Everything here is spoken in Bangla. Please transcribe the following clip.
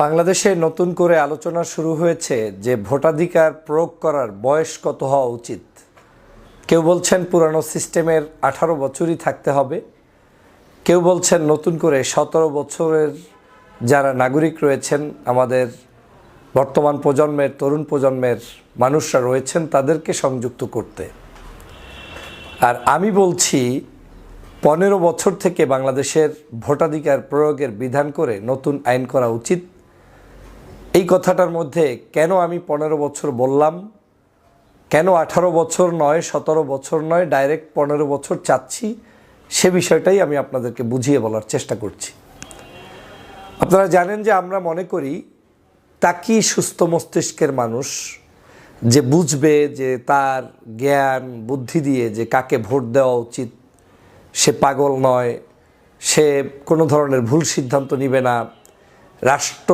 বাংলাদেশে নতুন করে আলোচনা শুরু হয়েছে যে ভোটাধিকার প্রয়োগ করার বয়স কত হওয়া উচিত। কেউ বলছেন পুরানো সিস্টেমের 18 বছরই থাকতে হবে, কেউ বলছেন নতুন করে 17 বছরের যারা নাগরিক রয়েছেন, আমাদের বর্তমান প্রজন্মের তরুণ প্রজন্মের মানুষরা রয়েছেন, তাদেরকে সংযুক্ত করতে। আর আমি বলছি 15 বছর থেকে বাংলাদেশের ভোটাধিকার প্রয়োগের বিধান করে নতুন আইন করা উচিত। এই কথাটার মধ্যে কেন আমি 15 বছর বললাম, কেন 18 বছর নয়, 17 বছর নয়, ডাইরেক্ট 15 বছর চাচ্ছি, সে বিষয়টাই আমি আপনাদেরকে বুঝিয়ে বলার চেষ্টা করছি। আপনারা জানেন যে আমরা মনে করি তাকি সুস্থ মস্তিষ্কের মানুষ যে বুঝবে যে তার জ্ঞান বুদ্ধি দিয়ে যে কাকে ভোট দেওয়া উচিত, সে পাগল নয়, সে কোনো ধরনের ভুল সিদ্ধান্ত নেবে না। রাষ্ট্র